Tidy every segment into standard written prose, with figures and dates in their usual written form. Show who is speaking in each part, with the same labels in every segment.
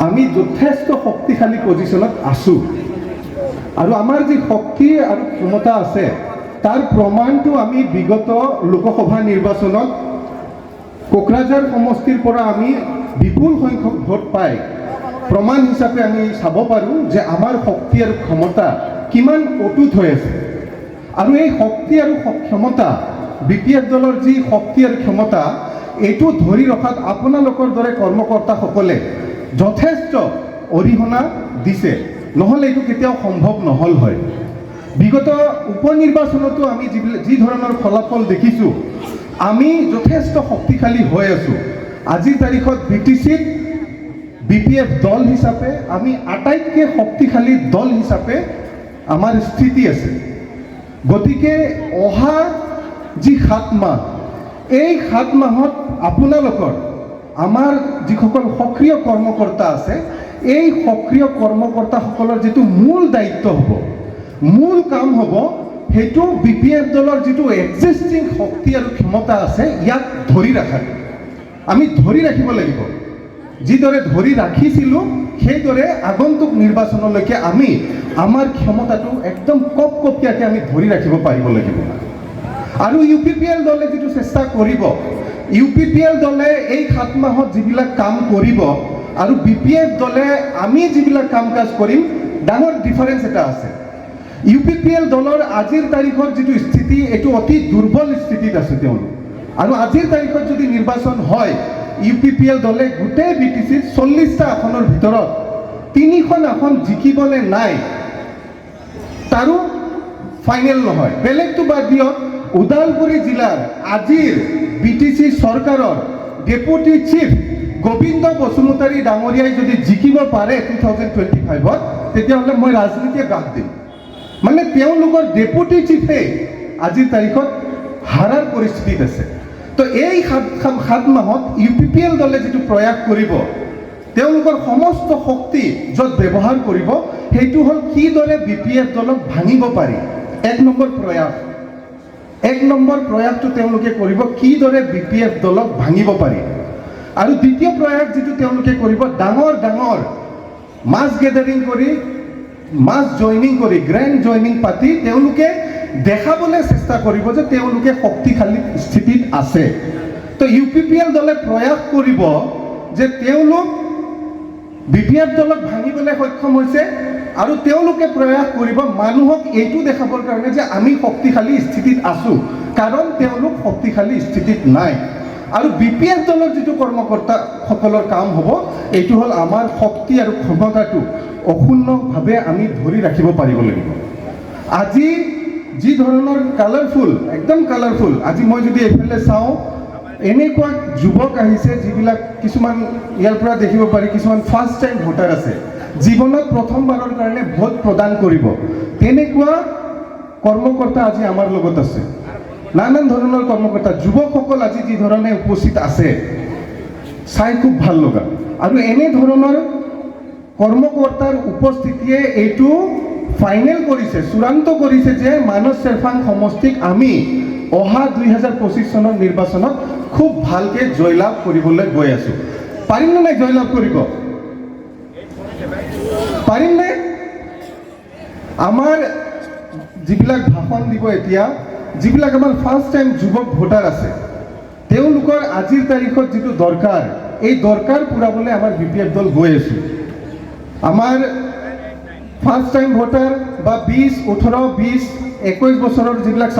Speaker 1: আমি যথেষ্ট শক্তিশালী পজিশনত আছোঁ আৰু আমাৰ যি শক্তি আৰু ক্ষমতা আছে তাৰ প্ৰমাণটো আমি বিগত লোকসভা নিৰ্বাচনত কোকৰাঝাৰ সমষ্টিৰ পৰা আমি বিপুল সংখ্যক ভোট পাই প্ৰমাণ হিচাপে আমি চাব পাৰোঁ যে আমাৰ শক্তি আৰু ক্ষমতা কিমান অটুট হৈ আছে। আৰু এই শক্তি আৰু ক্ষমতা BPF দলৰ যি শক্তি আৰু ক্ষমতা এইটো ধৰি ৰখাত আপোনালোকৰ দৰে কৰ্মকৰ্তাসকলে যথেষ্ট অৰিহণা দিছে, নহ'লে এইটো কেতিয়াও সম্ভৱ নহ'ল হয়। বিগত উপনিৰ্বাচনতো আমি যি ধৰণৰ ফলাফল দেখিছোঁ আমি যথেষ্ট শক্তিশালী হৈ আছোঁ। আজিৰ তাৰিখত BTCত BPF দল হিচাপে আমি আটাইতকৈ শক্তিশালী দল হিচাপে আমাৰ স্থিতি আছে। গতিকে অহা যি 7 মাহ এই 7 মাহত আপোনালোকৰ আমাৰ যিসকল সক্ৰিয় কৰ্মকৰ্তা আছে এই সক্ৰিয় কৰ্মকৰ্তাসকলৰ যিটো মূল দায়িত্ব হ'ব, মূল কাম হ'ব সেইটো BPF দলৰ যিটো এক্সিষ্টিং শক্তি আৰু ক্ষমতা আছে ইয়াক ধৰি ৰাখাটো আমি ধৰি ৰাখিব লাগিব। যিদৰে ধৰি ৰাখিছিলোঁ সেইদৰে আগন্তুক নিৰ্বাচনলৈকে আমি আমাৰ ক্ষমতাটো একদম কপকপীয়াকৈ আমি ধৰি ৰাখিব পাৰিব লাগিব। আৰু UPPL দলে যিটো চেষ্টা কৰিব, UPPL দলে এই 7 মাহত যিবিলাক কাম কৰিব আৰু BPF দলে আমি যিবিলাক কাম কাজ কৰিম ডাঙৰ ডিফাৰেঞ্চ এটা আছে। UPPL দলৰ আজিৰ তাৰিখৰ যিটো স্থিতি এইটো অতি দুৰ্বল স্থিতিত আছে তেওঁলোক। আৰু আজিৰ তাৰিখত যদি নিৰ্বাচন হয় UPPL দলে গোটেই BTCত 40টা আসনৰ ভিতৰত 3খন আসন জিকিবনে নাই তাৰো ফাইনেল নহয়। বেলেগটো বাদ দিয়ক, ওদালগুৰি জিলাৰ আজিৰ BTC চৰকাৰৰ ডেপুটি চিফ গোবিন্দ বসুমতাৰী ডাঙৰীয়াই যদি জিকিব পাৰে 2025ত তেতিয়াহ'লে মই ৰাজনীতিয়ে বাদ দিম। মানে তেওঁলোকৰ ডেপুটি চিফে আজিৰ তাৰিখত হাৰাৰ পৰিস্থিতিত আছে। তো এই 7 মাহত UPPL দলে যিটো প্ৰয়াস কৰিব তেওঁলোকৰ সমস্ত শক্তি য'ত ব্যৱহাৰ কৰিব সেইটো হ'ল কিদৰে BPF দলক ভাঙিব পাৰি। 1 নম্বৰ প্ৰয়াসটো তেওঁলোকে কৰিব কিদৰে BPF দলক ভাঙিব পাৰি। আৰু দ্বিতীয় প্ৰয়াস যিটো তেওঁলোকে কৰিব ডাঙৰ মাছ গেদাৰিং কৰি মাছ জইনিং কৰি গ্ৰেণ্ড জইনিং পাতি তেওঁলোকে দেখাবলৈ চেষ্টা কৰিব যে তেওঁলোকে শক্তিশালী স্থিতিত আছে। তো UPPL দলে প্ৰয়াস কৰিব যে তেওঁলোক BPF দলক ভাঙিবলৈ সক্ষম হৈছে আৰু তেওঁলোকে প্ৰয়াস কৰিব মানুহক এইটো দেখাবৰ কাৰণে যে আমি শক্তিশালী স্থিতিত আছোঁ, কাৰণ তেওঁলোক শক্তিশালী স্থিতিত নাই। আৰু BPF দলৰ যিটো কৰ্মকৰ্তাসকলৰ কাম হ'ব এইটো হ'ল আমাৰ শক্তি আৰু ক্ষমতাটো অক্ষুণ্ণভাৱে আমি ধৰি ৰাখিব পাৰিব লাগিব। আজি যি ধৰণৰ একদম কালাৰফুল, আজি মই যদি এইফালে চাওঁ এনেকুৱা যুৱক আহিছে যিবিলাক কিছুমান ইয়াৰ পৰা দেখিব পাৰি কিছুমান ফাৰ্ষ্ট টাইম ভোটাৰ আছে, জীৱনত প্ৰথমবাৰৰ কাৰণে ভোট প্ৰদান কৰিব। তেনেকুৱা কৰ্মকৰ্তা আজি আমাৰ লগত আছে, নানান ধৰণৰ কৰ্মকৰ্তা যুৱকসকল আজি যি ধৰণে উপস্থিত আছে চাই খুব ভাল লগা। আৰু এনে ধৰণৰ কৰ্মকৰ্তাৰ উপস্থিতিয়ে এইটো ফাইনেল কৰিছে, চূড়ান্ত কৰিছে যে মানস চেৰফাং সমষ্টিক আমি অহা 2025 চনৰ নিৰ্বাচনত খুব ভালকৈ জয়লাভ কৰিবলৈ গৈ আছোঁ। পাৰিম নে নাই জয়লাভ কৰিব? পাৰিম নে? আমাৰ যিবিলাক ভাষণ দিব এতিয়া, যিবিলাক আমাৰ ফাৰ্ষ্ট টাইম যুৱক ভোটাৰ আছে তেওঁলোকৰ আজিৰ তাৰিখত যিটো দৰকাৰ এই দৰকাৰ পূৰাবলৈ আমাৰ BPF দল গৈ আছোঁ। আমাৰ ফাৰ্ষ্ট টাইম ভোটাৰ বা 20, 18, 20, 21 বছৰৰ যিবিলাক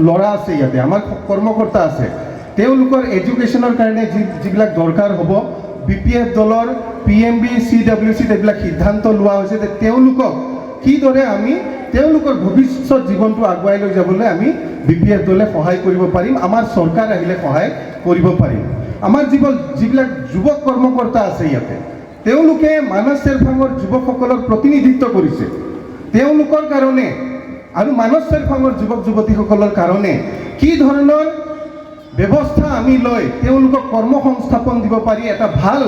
Speaker 1: ল'ৰা আছে ইয়াতে আমাৰ কৰ্মকৰ্তা আছে তেওঁলোকৰ এডুকেশ্যনৰ কাৰণে যিবিলাক দৰকাৰ হ'ব BPF দলৰ PMB CWC এইবিলাক সিদ্ধান্ত লোৱা হৈছে যে তেওঁলোকক কিদৰে আমি তেওঁলোকৰ ভৱিষ্যত জীৱনটো আগুৱাই লৈ যাবলৈ আমি BPF দলে সহায় কৰিব পাৰিম, আমাৰ চৰকাৰ আহিলে সহায় কৰিব পাৰিম। আমাৰ যিবিলাক যুৱক কৰ্মকৰ্তা আছে ইয়াতে তেওঁলোকে মানস চেৰফাঙৰ যুৱকসকলৰ প্ৰতিনিধিত্ব কৰিছে। তেওঁলোকৰ কাৰণে আৰু মানস চেৰফাঙৰ যুৱক যুৱতীসকলৰ কাৰণে কি ধৰণৰ ব্যৱস্থা আমি লৈ তেওঁলোকক কৰ্মসংস্থাপন দিব পাৰি, এটা ভাল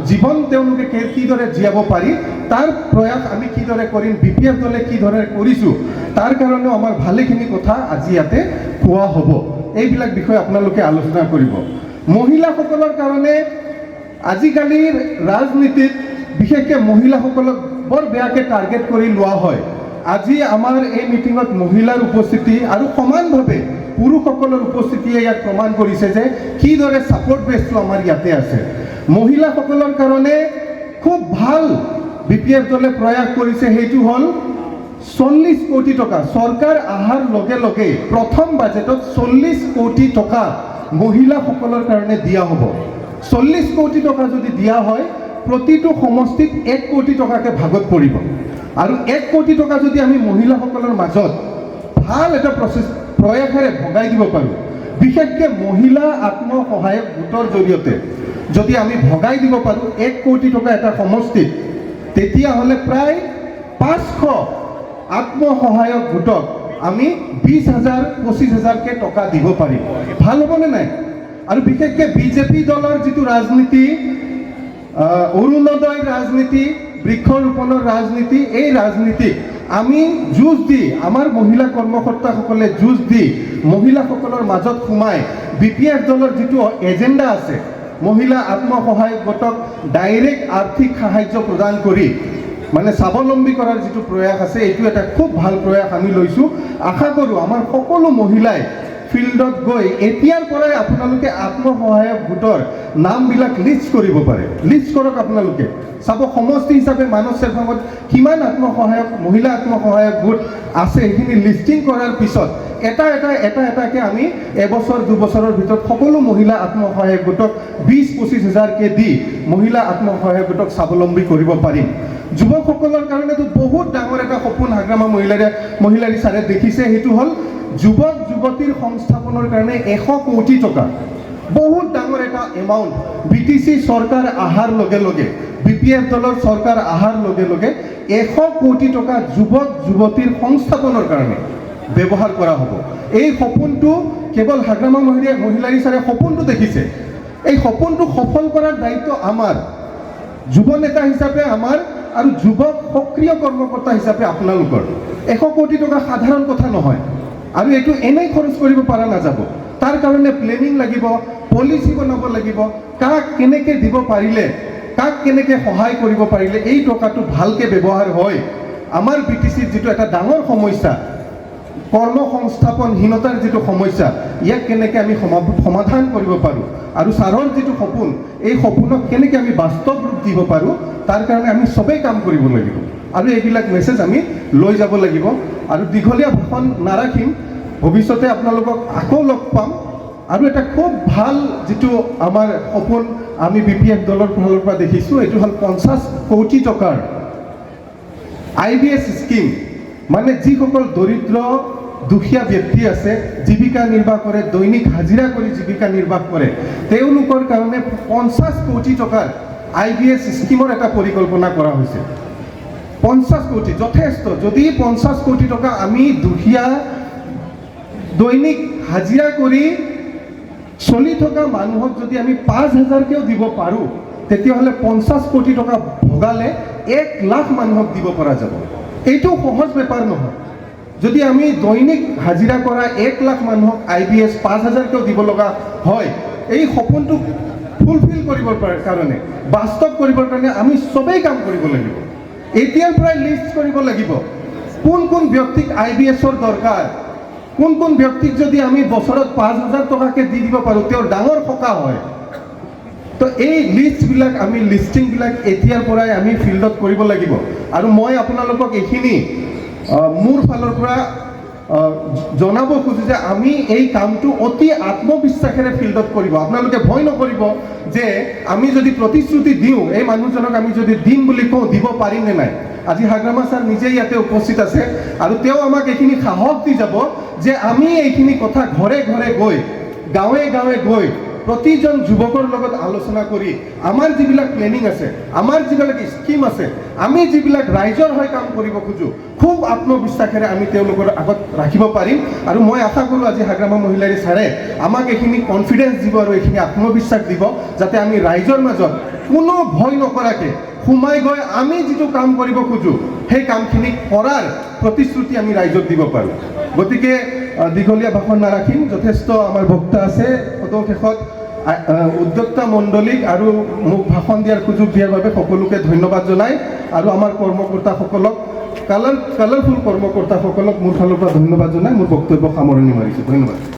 Speaker 1: জীৱন তেওঁলোকে কিদৰে জীয়াব পাৰি তাৰ প্ৰয়াস আমি কিদৰে কৰিম, BPF দলে কিদৰে কৰিছোঁ তাৰ কাৰণেও আমাৰ ভালেখিনি কথা আজি ইয়াতে কোৱা হ'ব। এইবিলাক বিষয়ে আপোনালোকে আলোচনা কৰিব। মহিলাসকলৰ কাৰণে আজিকালিৰ ৰাজনীতিত বিশেষকৈ মহিলাসকলক বৰ বেয়াকৈ টাৰ্গেট কৰি লোৱা হয়। আজি আমাৰ এই মিটিঙত মহিলাৰ উপস্থিতি আৰু সমানভাৱে পুৰুষসকলৰ উপস্থিতিয়ে ইয়াক প্ৰমাণ কৰিছে যে কিদৰে ছাপৰ্ট বেছটো আমাৰ ইয়াতে আছে। মহিলাসকলৰ কাৰণে খুব ভাল BPF দলে প্ৰয়াস কৰিছে, সেইটো হ'ল 40 কোটি টকা চৰকাৰ অহাৰ লগে লগে প্ৰথম বাজেটত 40 কোটি টকা মহিলাসকলৰ কাৰণে দিয়া হ'ব। 40 কোটি টকা যদি দিয়া হয়, প্ৰতিটো সমষ্টিত 1 কোটি টকাকৈ ভাগত পৰিব। আৰু 1 কোটি টকা যদি আমি মহিলাসকলৰ মাজত ভাল এটা প্ৰয়াসেৰে ভগাই দিব পাৰোঁ, বিশেষকৈ মহিলা আত্মসহায়ক গোটৰ জৰিয়তে যদি আমি ভগাই দিব পাৰোঁ 1 কোটি টকা এটা সমষ্টিত, তেতিয়াহ'লে প্ৰায় 500 আত্মসহায়ক গোটক আমি 20,000 25,000কৈ টকা দিব পাৰিম। ভাল হ'বনে নাই? আৰু বিশেষকৈ BJP দলৰ যিটো ৰাজনীতি, অৰুণোদয় ৰাজনীতি, বৃক্ষৰোপণৰ ৰাজনীতি, এই ৰাজনীতিক আমি যুঁজ দি, আমাৰ মহিলা কৰ্মকৰ্তাসকলে যুঁজ দি মহিলাসকলৰ মাজত সোমাই BPF দলৰ যিটো এজেণ্ডা আছে, মহিলা আত্মসহায়ক গোটক ডাইৰেক্ট আৰ্থিক সাহায্য প্ৰদান কৰি মানে স্বাৱলম্বী কৰাৰ যিটো প্ৰয়াস আছে, এইটো এটা খুব ভাল প্ৰয়াস আমি লৈছোঁ। আশা কৰোঁ আমাৰ সকলো মহিলাই ফিল্ডত গৈ এতিয়াৰ পৰাই আপোনালোকে আত্মসহায়ক গোটৰ নামবিলাক লিষ্ট কৰিব পাৰে। লিষ্ট কৰক আপোনালোকে, চাব সমষ্টি হিচাপে মানস চেৰফামত কিমান মহিলা আত্মসহায়ক গোট আছে। সেইখিনি লিষ্টিং কৰাৰ পিছত এটা এটাকৈ আমি এবছৰ 2 বছৰৰ ভিতৰত সকলো মহিলা আত্মসহায়ক গোটক 20-25 হাজাৰকৈ দি মহিলা আত্মসহায়ক গোটক স্বাৱলম্বী কৰিব পাৰিম। যুৱকসকলৰ কাৰণেতো বহুত ডাঙৰ এটা সপোন হাগ্ৰামা মহিলাৰী ছাৰে দেখিছে, সেইটো হ'ল যুৱক যুৱতীৰ সংস্থাপনৰ কাৰণে 100 কোটি টকা। বহুত ডাঙৰ এটা এমাউণ্ট BTC চৰকাৰ অহাৰ লগে লগে, BPF দলৰ চৰকাৰ অহাৰ লগে লগে 100 কোটি টকা যুৱক যুৱতীৰ সংস্থাপনৰ কাৰণে ব্যৱহাৰ কৰা হ'ব। এই সপোনটো কেৱল হাগ্ৰামা মহিলাৰী ছাৰে সপোনটো দেখিছে, এই সপোনটো সফল কৰাৰ দায়িত্ব আমাৰ যুৱ নেতা হিচাপে আমাৰ আৰু যুৱক সক্ৰিয় কৰ্মকৰ্তা হিচাপে আপোনালোকৰ। 100 কোটি টকা সাধাৰণ কথা নহয়, আৰু এইটো এনেই খৰচ কৰিব পৰা নাযাব। তাৰ কাৰণে প্লেনিং লাগিব, পলিচি বনাব লাগিব, কাক কেনেকৈ দিব পাৰিলে, কাক কেনেকৈ সহায় কৰিব পাৰিলে এই টকাটো ভালকৈ ব্যৱহাৰ হয়। আমাৰ BTCৰ যিটো এটা ডাঙৰ সমস্যা, কৰ্মসংস্থাপনহীনতাৰ যিটো সমস্যা, ইয়াক কেনেকৈ আমি সমাধান কৰিব পাৰোঁ, আৰু ছাৰৰ যিটো সপোন, এই সপোনক কেনেকৈ আমি বাস্তৱ ৰূপ দিব পাৰোঁ, তাৰ কাৰণে আমি চবেই কাম কৰিব লাগিব। আৰু এইবিলাক মেছেজ আমি লৈ যাব লাগিব। আৰু দীঘলীয়া ভাষণ নাৰাখিম, ভৱিষ্যতে আপোনালোকক আকৌ লগ পাম। আৰু এটা খুব ভাল যিটো আমাৰ সপোন আমি BPF দলৰ ফালৰ পৰা দেখিছোঁ, এইটো হ'ল 50 কোটি টকাৰ IBS স্কিম। মানে যিসকল দৰিদ্ৰ দুখীয়া ব্যক্তি আছে, জীৱিকা নিৰ্বাহ কৰে, দৈনিক হাজিৰা কৰি জীৱিকা নিৰ্বাহ কৰে, তেওঁলোকৰ কাৰণে 50 কোটি টকাৰ IBS স্কিমৰ এটা পৰিকল্পনা কৰা হৈছে। 50 কোটি যথেষ্ট। যদি 50 কোটি টকা আমি দুখীয়া দৈনিক হাজিৰা কৰি চলি থকা মানুহক যদি আমি 5,000কৈও দিব পাৰোঁ, তেতিয়াহ'লে 50 কোটি টকা ভগালে 1 লাখ মানুহক দিব পৰা যাব। এইটো সহজ বেপাৰ নহয়। যদি আমি দৈনিক হাজিৰা কৰা 1 লাখ মানুহক IBS 5,000কৈও দিব লগা হয়, এই সপোনটো ফুলফিল কৰিবৰ কাৰণে, বাস্তৱ কৰিবৰ কাৰণে আমি চবেই কাম কৰিব লাগিব। এতিয়াৰ পৰাই লিষ্ট কৰিব লাগিব কোন কোন ব্যক্তিক IBSৰ দৰকাৰ, কোন কোন ব্যক্তিক যদি আমি বছৰত 5,000 টকাকৈ দি দিব পাৰোঁ, তেওঁৰ ডাঙৰ সকাহ হয়। তো এই লিষ্টবিলাক আমি লিষ্টিংবিলাক এতিয়াৰ পৰাই আমি ফিল্ডত কৰিব লাগিব। আৰু মই আপোনালোকক এইখিনি মোৰ ফালৰ পৰা জনাব খোজোঁ যে আমি এই কামটো অতি আত্মবিশ্বাসেৰে ফিল্ডত কৰিব। আপোনালোকে ভয় নকৰিব যে আমি যদি প্ৰতিশ্ৰুতি দিওঁ, এই মানুহজনক আমি যদি দিম বুলি কওঁ, দিব পাৰিম নে নাই। আজি হাগ্ৰামা ছাৰ নিজেই ইয়াতে উপস্থিত আছে, আৰু তেওঁ আমাক এইখিনি সাহস দি যাব যে আমি এইখিনি কথা ঘৰে ঘৰে গৈ, গাঁৱে গাঁৱে গৈ প্ৰতিজন যুৱকৰ লগত আলোচনা কৰি আমাৰ যিবিলাক প্লেনিং আছে, আমাৰ যিবিলাক স্কিম আছে, আমি যিবিলাক ৰাইজৰ হৈ কাম কৰিব খোজোঁ, খুব আত্মবিশ্বাসেৰে আমি তেওঁলোকৰ আগত ৰাখিব পাৰিম। আৰু মই আশা কৰোঁ আজি হাগ্ৰামা মহিলাৰী ছাৰে আমাক এইখিনি কনফিডেঞ্চ দিব আৰু এইখিনি আত্মবিশ্বাস দিব, যাতে আমি ৰাইজৰ মাজত কোনো ভয় নকৰাকৈ সোমাই গৈ আমি যিটো কাম কৰিব খোজোঁ, সেই কামখিনি কৰাৰ প্ৰতিশ্ৰুতি আমি ৰাইজক দিব পাৰোঁ। গতিকে দীঘলীয়া ভাষণ নাৰাখিম, যথেষ্ট আমাৰ বক্তা আছে। অতশেষত উদ্যোক্তা মণ্ডলীক আৰু মোক ভাষণ দিয়াৰ সুযোগ দিয়াৰ বাবে সকলোকে ধন্যবাদ জনাই আৰু আমাৰ কৰ্মকৰ্তাসকলক কালাৰফুল কৰ্মকৰ্তাসকলক মোৰ ফালৰ পৰা ধন্যবাদ জনাই মোৰ বক্তব্য সামৰণি মাৰিছোঁ। ধন্যবাদ।